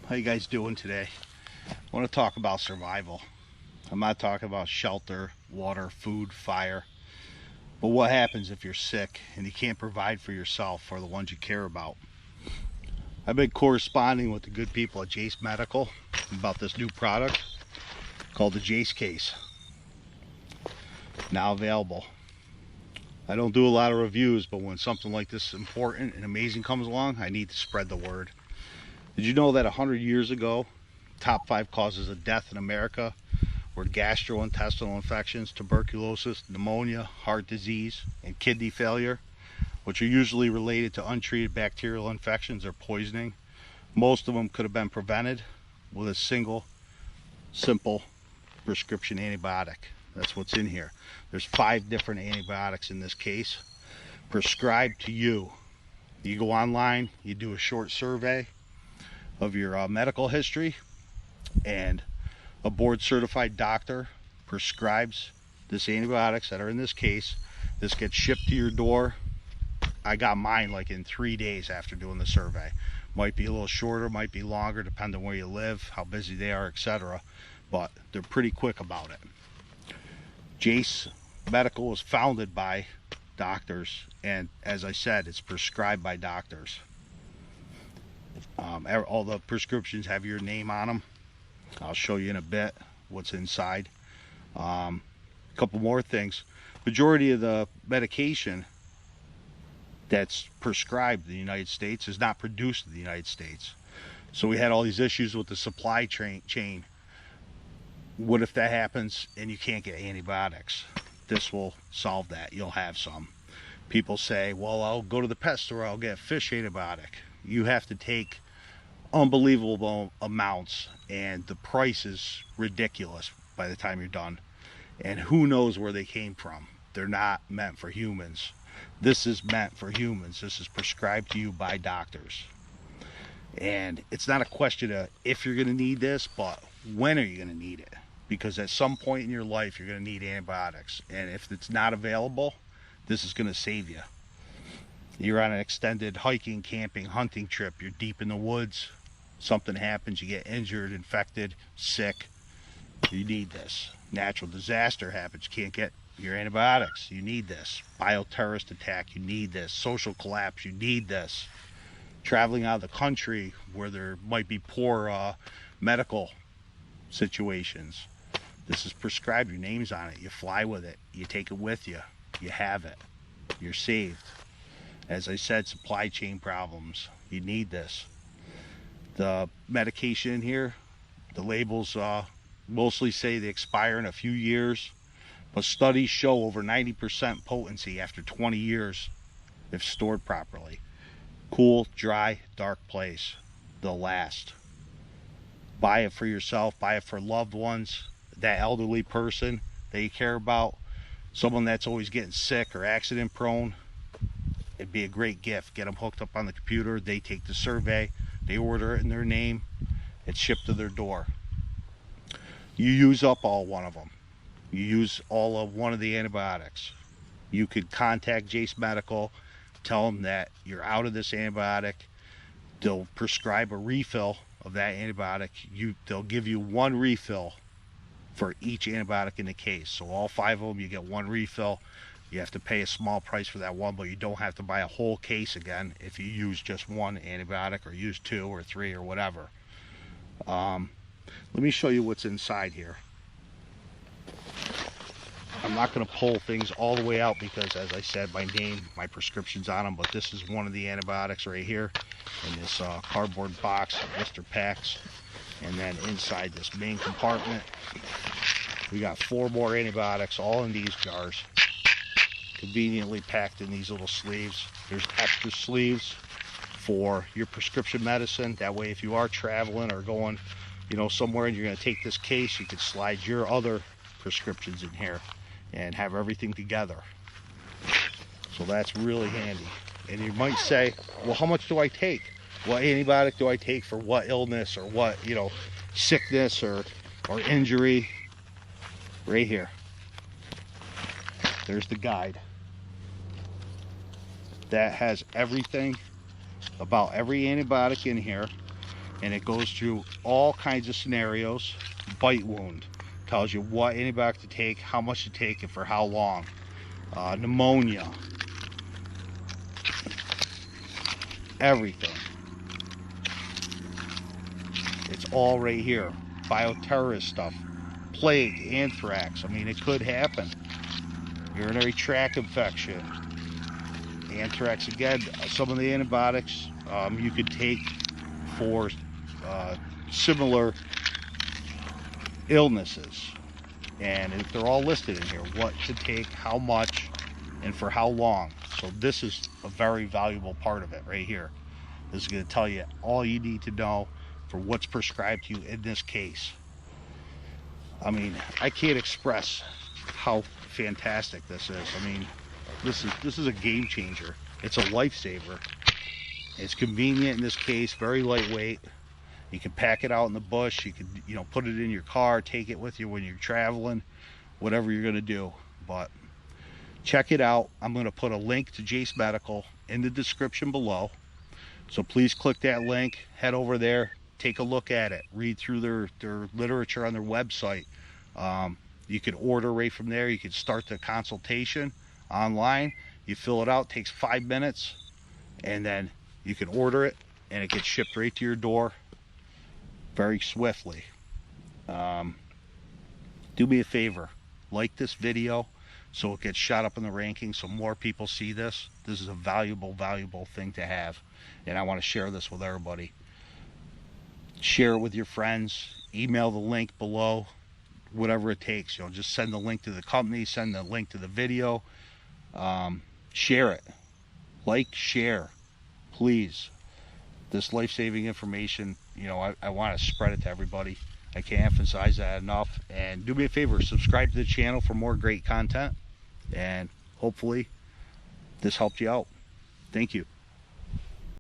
How you guys doing today? I want to talk about survival. I'm not talking about shelter, water, food, fire, but what happens if you're sick and you can't provide for yourself or the ones you care about. I've been corresponding with the good people at Jace Medical about this new product called the Jace Case. Now available. I don't do a lot of reviews, but when something like this important and amazing comes along, I need to spread the word. Did you know that 100 years ago, top 5 causes of death in America were gastrointestinal infections, tuberculosis, pneumonia, heart disease, and kidney failure, which are usually related to untreated bacterial infections or poisoning? Most of them could have been prevented with a single, simple prescription antibiotic. That's what's in here. There's 5 different antibiotics in this case, prescribed to you. You go online, you do a short survey of your medical history, and a board certified doctor prescribes this antibiotics that are in this case. This gets shipped to your door. I got mine like in 3 days after doing the survey. Might be a little shorter, might be longer, depending on where you live, how busy they are, etc. But they're pretty quick about it. Jace Medical was founded by doctors, and as I said, it's prescribed by doctors. All the prescriptions have your name on them. I'll show you in a bit what's inside. A couple more things. Majority of the medication that's prescribed in the United States is not produced in the United States. So we had all these issues with the supply chain. What if that happens and you can't get antibiotics? This will solve that. You'll have some. People say, well, I'll go to the pet store, I'll get fish antibiotic. You have to take unbelievable amounts, and the price is ridiculous by the time you're done. And who knows where they came from. They're not meant for humans. This is meant for humans. This is prescribed to you by doctors. And it's not a question of if you're going to need this, but when are you going to need it? Because at some point in your life, you're going to need antibiotics. And if it's not available, this is going to save you. You're on an extended hiking, camping, hunting trip. You're deep in the woods. Something happens. You get injured, infected, sick. You need this. Natural disaster happens. You can't get your antibiotics. You need this. Bioterrorist attack. You need this. Social collapse. You need this. Traveling out of the country where there might be poor medical situations. This is prescribed. Your name's on it. You fly with it. You take it with you. You have it. You're saved. As I said, supply chain problems. You need this. The medication in here, the labels mostly say they expire in a few years, but studies show over 90% potency after 20 years if stored properly. Cool, dry, dark place. They'll last. Buy it for yourself. Buy it for loved ones. That elderly person that you care about. Someone that's always getting sick or accident prone. It'd be a great gift. Get them hooked up on the computer. They take the survey. They order it in their name. It's shipped to their door. You use up all one of them. You use all of one of the antibiotics. You could contact Jace Medical. Tell them that you're out of this antibiotic. They'll prescribe a refill of that antibiotic. They'll give you one refill for each antibiotic in the case. So all 5 of them, you get one refill. You have to pay a small price for that one, but you don't have to buy a whole case again if you use just one antibiotic or use 2 or 3 or whatever. Let me show you what's inside here. I'm not going to pull things all the way out because, as I said, my prescription's on them, but this is one of the antibiotics right here in this cardboard box, blister packs. And then inside this main compartment, we got 4 more antibiotics, all in these jars, conveniently packed in these little sleeves. There's extra sleeves for your prescription medicine. That way, if you are traveling or going, somewhere and you're going to take this case, you can slide your other prescriptions in here and have everything together. So that's really handy. And you might say, well, how much do I take? What antibiotic do I take for what illness or what, sickness or injury? Right here. There's the guide. That has everything about every antibiotic in here. and it goes through all kinds of scenarios. Bite wound tells you what antibiotic to take, how much to take, and for how long. Pneumonia, everything. It's all right here. Bioterrorist stuff, plague, anthrax. I mean, it could happen. Urinary tract infection, anthrax again. Some of the antibiotics you could take for similar illnesses, and they're all listed in here, what to take, how much, and for how long. So this is a very valuable part of it right here. This is going to tell you all you need to know for what's prescribed to you in this case. I mean, I can't express how fantastic this is. I mean, this is a game changer. It's a lifesaver. It's convenient in this case, very lightweight. You can pack it out in the bush. You can, you know, put it in your car, take it with you when you're traveling, whatever you're going to do. But check it out. I'm going to put a link to Jace Medical in the description below. So please click that link, head over there, take a look at it, read through their literature on their website. You can order right from there. You can start the consultation online. You fill it out, takes 5 minutes, and then you can order it, and it gets shipped right to your door very swiftly. Do me a favor, like this video so it gets shot up in the rankings, so more people see this. This is a valuable thing to have, and I want to share this with everybody. Share it with your friends, email the link below, whatever it takes. You know, just send the link to the company, send the link to the video. Share it, like, share, please. This life-saving information, you know, I want to spread it to everybody. I can't emphasize that enough. And do me a favor, subscribe to the channel for more great content, and hopefully this helped you out. Thank you.